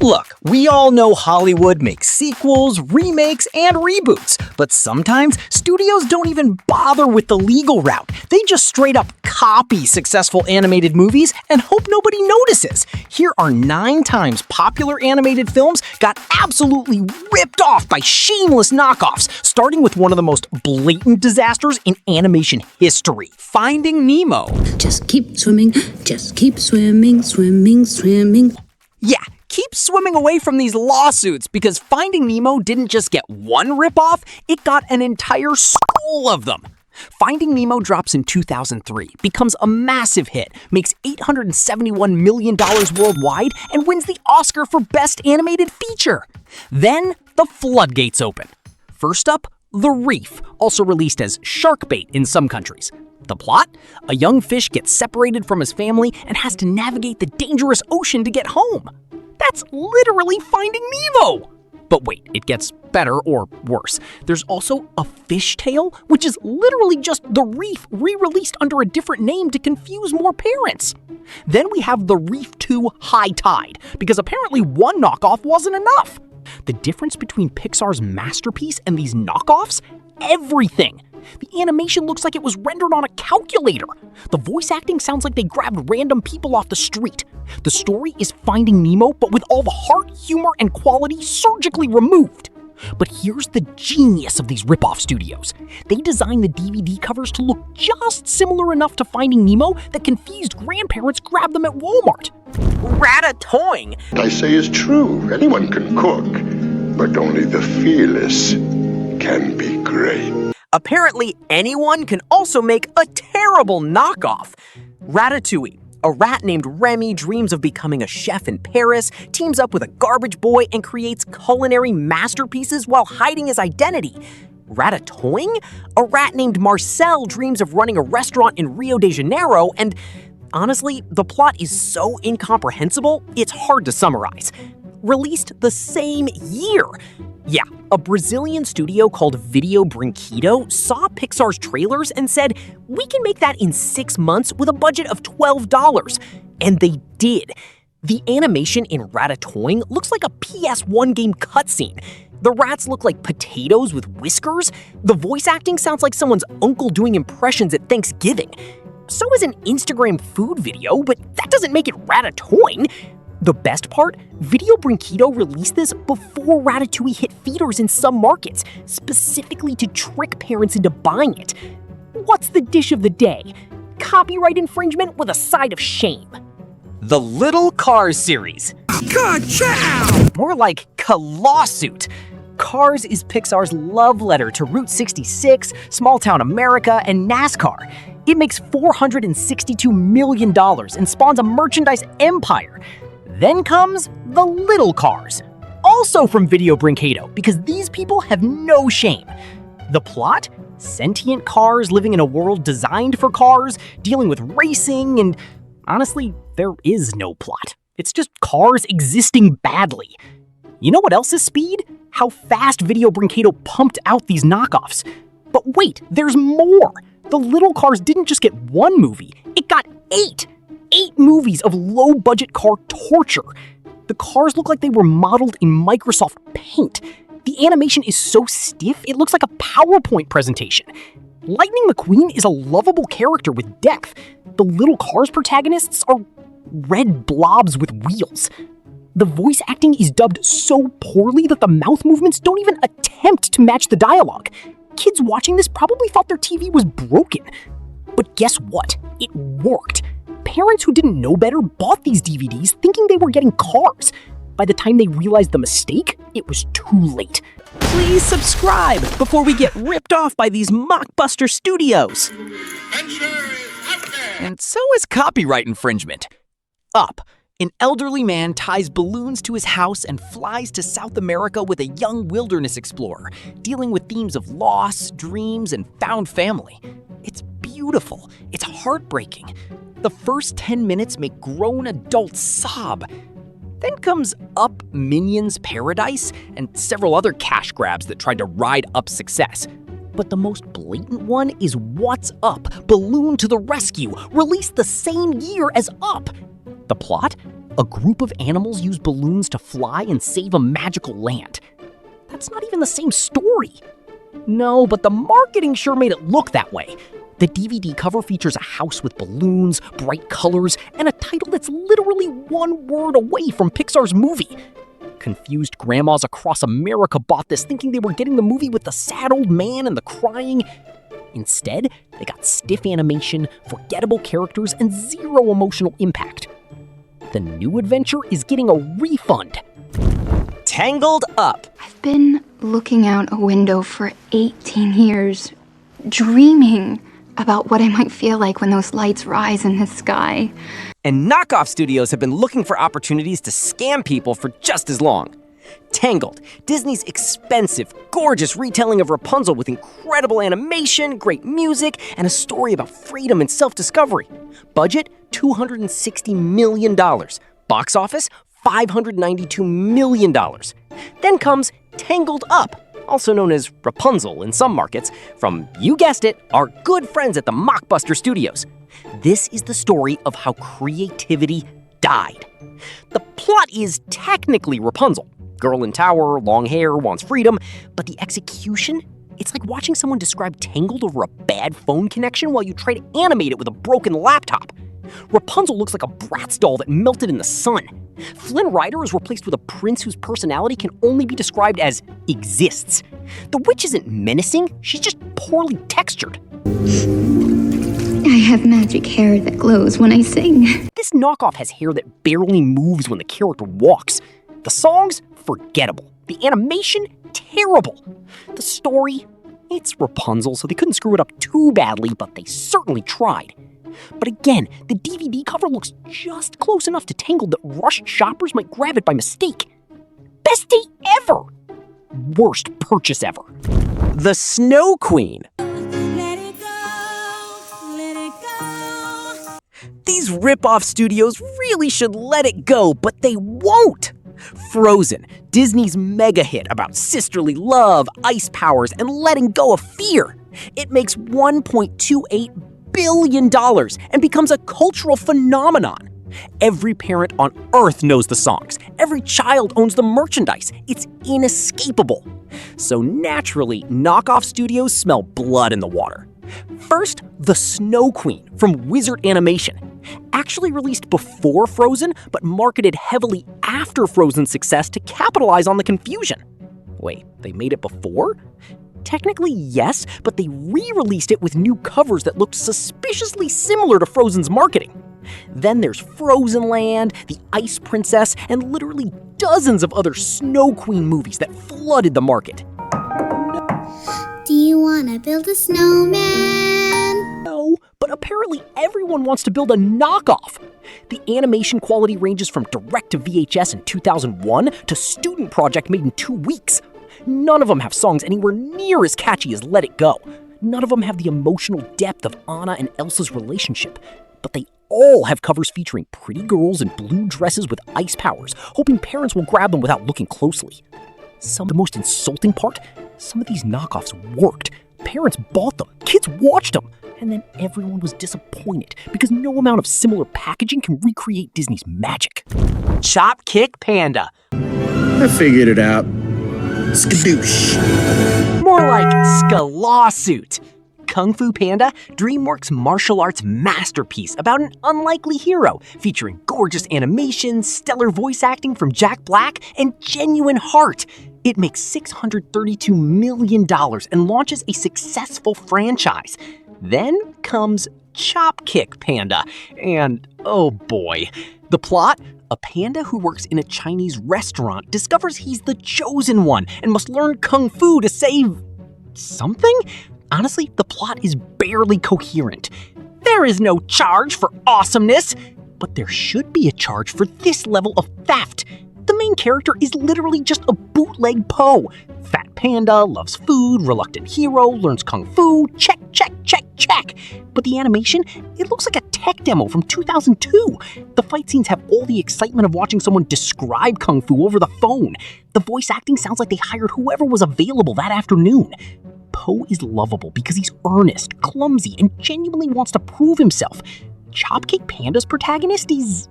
Look, we all know Hollywood makes sequels, remakes, and reboots, but sometimes studios don't even bother with the legal route. They just straight up copy successful animated movies and hope nobody notices. Here are 9 times popular animated films got absolutely ripped off by shameless knockoffs, starting with one of the most blatant disasters in animation history, Finding Nemo. Just keep swimming, swimming. Yeah, keep swimming away from these lawsuits because Finding Nemo didn't just get one ripoff, it got an entire school of them. Finding Nemo drops in 2003, becomes a massive hit, makes $871 million worldwide, and wins the Oscar for Best Animated Feature. Then, the floodgates open. First up, The Reef, also released as shark bait in some countries. The plot? A young fish gets separated from his family and has to navigate the dangerous ocean to get home. That's literally Finding Nemo! But wait, it gets better or worse. There's also A Fish Tale, which is literally just The Reef re-released under a different name to confuse more parents. Then we have The Reef 2 High Tide, because apparently one knockoff wasn't enough. The difference between Pixar's masterpiece and these knockoffs? Everything! The animation looks like it was rendered on a calculator. The voice acting sounds like they grabbed random people off the street. The story is Finding Nemo, but with all the heart, humor, and quality surgically removed. But here's the genius of these ripoff studios. They designed the DVD covers to look just similar enough to Finding Nemo that confused grandparents grabbed them at Walmart. Ratatoing! What I say is true. Anyone can cook, but only the fearless can be great. Apparently, anyone can also make a terrible knockoff. Ratatouille. A rat named Remy dreams of becoming a chef in Paris, teams up with a garbage boy, and creates culinary masterpieces while hiding his identity. Ratatoing? A rat named Marcel dreams of running a restaurant in Rio de Janeiro, and honestly, the plot is so incomprehensible, it's hard to summarize. Released the same year. Yeah, a Brazilian studio called Video Brinquedo saw Pixar's trailers and said, we can make that in 6 months with a budget of $12. And they did. The animation in Ratatoing looks like a PS1 game cutscene. The rats look like potatoes with whiskers. The voice acting sounds like someone's uncle doing impressions at Thanksgiving. So is an Instagram food video, but that doesn't make it Ratatoing. The best part? Video Brinquedo released this before Ratatouille hit theaters in some markets, specifically to trick parents into buying it. What's the dish of the day? Copyright infringement with a side of shame. The Little Cars series. Ka-chow! More like Ka-lawsuit. Cars is Pixar's love letter to Route 66, Small Town America, and NASCAR. It makes $462 million and spawns a merchandise empire. Then comes The Little Cars, also from Video Brinquedo, because these people have no shame. The plot? Sentient cars living in a world designed for cars, dealing with racing, and honestly, there is no plot. It's just cars existing badly. You know what else is speed? How fast Video Brinquedo pumped out these knockoffs. But wait, there's more! The Little Cars didn't just get one movie, it got 8! 8 movies of low-budget car torture. The cars look like they were modeled in Microsoft Paint. The animation is so stiff, it looks like a PowerPoint presentation. Lightning McQueen is a lovable character with depth. The Little Cars protagonists are red blobs with wheels. The voice acting is dubbed so poorly that the mouth movements don't even attempt to match the dialogue. Kids watching this probably thought their TV was broken. But guess what? It worked. Parents who didn't know better bought these DVDs thinking they were getting Cars. By the time they realized the mistake, it was too late. Please subscribe before we get ripped off by these mockbuster studios. And so is copyright infringement. Up. An elderly man ties balloons to his house and flies to South America with a young wilderness explorer, dealing with themes of loss, dreams, and found family. It's beautiful. It's heartbreaking. The first 10 minutes make grown adults sob. Then comes Up Minions Paradise and several other cash grabs that tried to ride Up's success. But the most blatant one is What's Up? Balloon to the Rescue, released the same year as Up. The plot? A group of animals use balloons to fly and save a magical land. That's not even the same story. No, but the marketing sure made it look that way. The DVD cover features a house with balloons, bright colors, and a title that's literally one word away from Pixar's movie. Confused grandmas across America bought this thinking they were getting the movie with the sad old man and the crying. Instead, they got stiff animation, forgettable characters, and zero emotional impact. The new adventure is getting a refund. Tangled Up. I've been looking out a window for 18 years, dreaming about what I might feel like when those lights rise in the sky. And knockoff studios have been looking for opportunities to scam people for just as long. Tangled, Disney's expensive, gorgeous retelling of Rapunzel with incredible animation, great music, and a story about freedom and self-discovery. Budget, $260 million. Box office, $592 million. Then comes Tangled Up, also known as Rapunzel in some markets, from, you guessed it, our good friends at the Mockbuster Studios. This is the story of how creativity died. The plot is technically Rapunzel. Girl in tower, long hair, wants freedom, but the execution? It's like watching someone describe Tangled over a bad phone connection while you try to animate it with a broken laptop. Rapunzel looks like a Bratz doll that melted in the sun. Flynn Rider is replaced with a prince whose personality can only be described as exists. The witch isn't menacing, she's just poorly textured. I have magic hair that glows when I sing. This knockoff has hair that barely moves when the character walks. The songs, forgettable. The animation, terrible. The story, it's Rapunzel, so they couldn't screw it up too badly, but they certainly tried. But again, the DVD cover looks just close enough to Tangled that rushed shoppers might grab it by mistake. Best day ever! Worst purchase ever. The Snow Queen. Let it go, let it go. These rip-off studios really should let it go, but they won't. Frozen, Disney's mega hit about sisterly love, ice powers, and letting go of fear. It makes $1.28 billion and becomes a cultural phenomenon. Every parent on Earth knows the songs. Every child owns the merchandise. It's inescapable. So naturally, knockoff studios smell blood in the water. First, the Snow Queen from Wizard Animation. Actually released before Frozen, but marketed heavily after Frozen's success to capitalize on the confusion. Wait, they made it before? Technically, yes, but they re-released it with new covers that looked suspiciously similar to Frozen's marketing. Then there's Frozen Land, The Ice Princess, and literally dozens of other Snow Queen movies that flooded the market. Do you wanna build a snowman? No, but apparently everyone wants to build a knockoff. The animation quality ranges from direct to VHS in 2001 to student project made in 2 weeks. None of them have songs anywhere near as catchy as Let It Go. None of them have the emotional depth of Anna and Elsa's relationship. But they all have covers featuring pretty girls in blue dresses with ice powers, hoping parents will grab them without looking closely. The most insulting part, some of these knockoffs worked. Parents bought them, kids watched them, and then everyone was disappointed because no amount of similar packaging can recreate Disney's magic. Chop Kick Panda. I figured it out. Skadoosh. More like Skalawsuit. Kung Fu Panda, DreamWorks' martial arts masterpiece about an unlikely hero, featuring gorgeous animation, stellar voice acting from Jack Black, and genuine heart. It makes $632 million and launches a successful franchise. Then comes Chop Kick Panda, and oh boy. The plot? A panda who works in a Chinese restaurant discovers he's the chosen one and must learn Kung Fu to save something? Honestly, the plot is barely coherent. There is no charge for awesomeness, but there should be a charge for this level of theft. The main character is literally just a bootleg Po. Fat panda, loves food, reluctant hero, learns Kung Fu, check, check, check, check. But the animation, it looks like a tech demo from 2002. The fight scenes have all the excitement of watching someone describe Kung Fu over the phone. The voice acting sounds like they hired whoever was available that afternoon. Po is lovable because he's earnest, clumsy, and genuinely wants to prove himself. Chopkick Panda's protagonist is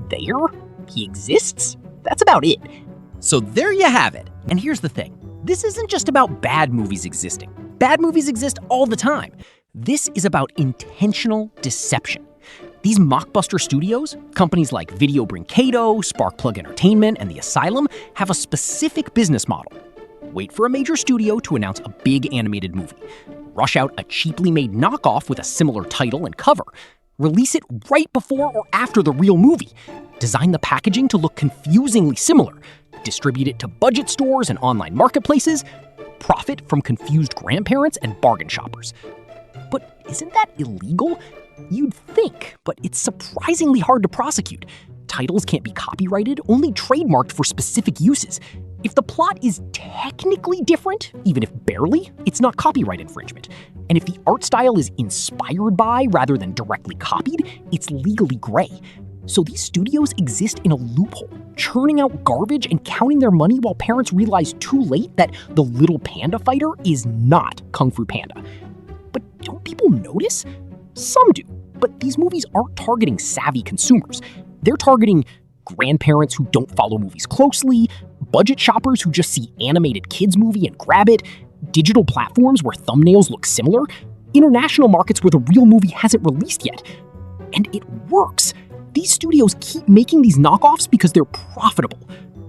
there. He exists. That's about it. So there you have it. And here's the thing. This isn't just about bad movies existing. Bad movies exist all the time. This is about intentional deception. These mockbuster studios, companies like Video Brinkado, Sparkplug Entertainment, and The Asylum, have a specific business model. Wait for a major studio to announce a big animated movie. Rush out a cheaply made knockoff with a similar title and cover. Release it right before or after the real movie. Design the packaging to look confusingly similar. Distribute it to budget stores and online marketplaces. Profit from confused grandparents and bargain shoppers. But isn't that illegal? You'd think, but it's surprisingly hard to prosecute. Titles can't be copyrighted, only trademarked for specific uses. If the plot is technically different, even if barely, it's not copyright infringement. And if the art style is inspired by rather than directly copied, it's legally gray. So these studios exist in a loophole, churning out garbage and counting their money while parents realize too late that the little panda fighter is not Kung Fu Panda. But don't people notice? Some do, but these movies aren't targeting savvy consumers. They're targeting grandparents who don't follow movies closely, budget shoppers who just see animated kids movie and grab it, digital platforms where thumbnails look similar, international markets where the real movie hasn't released yet. And it works. These studios keep making these knockoffs because they're profitable.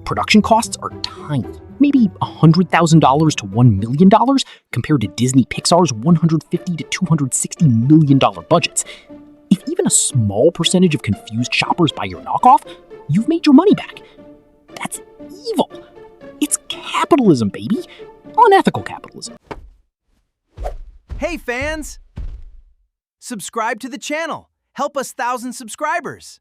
Production costs are tiny, maybe $100,000 to $1 million compared to Disney Pixar's $150 to $260 million budgets. If even a small percentage of confused shoppers buy your knockoff, you've made your money back. That's evil. It's capitalism, baby. Unethical capitalism. Hey fans! Subscribe to the channel. Help us 1,000 subscribers.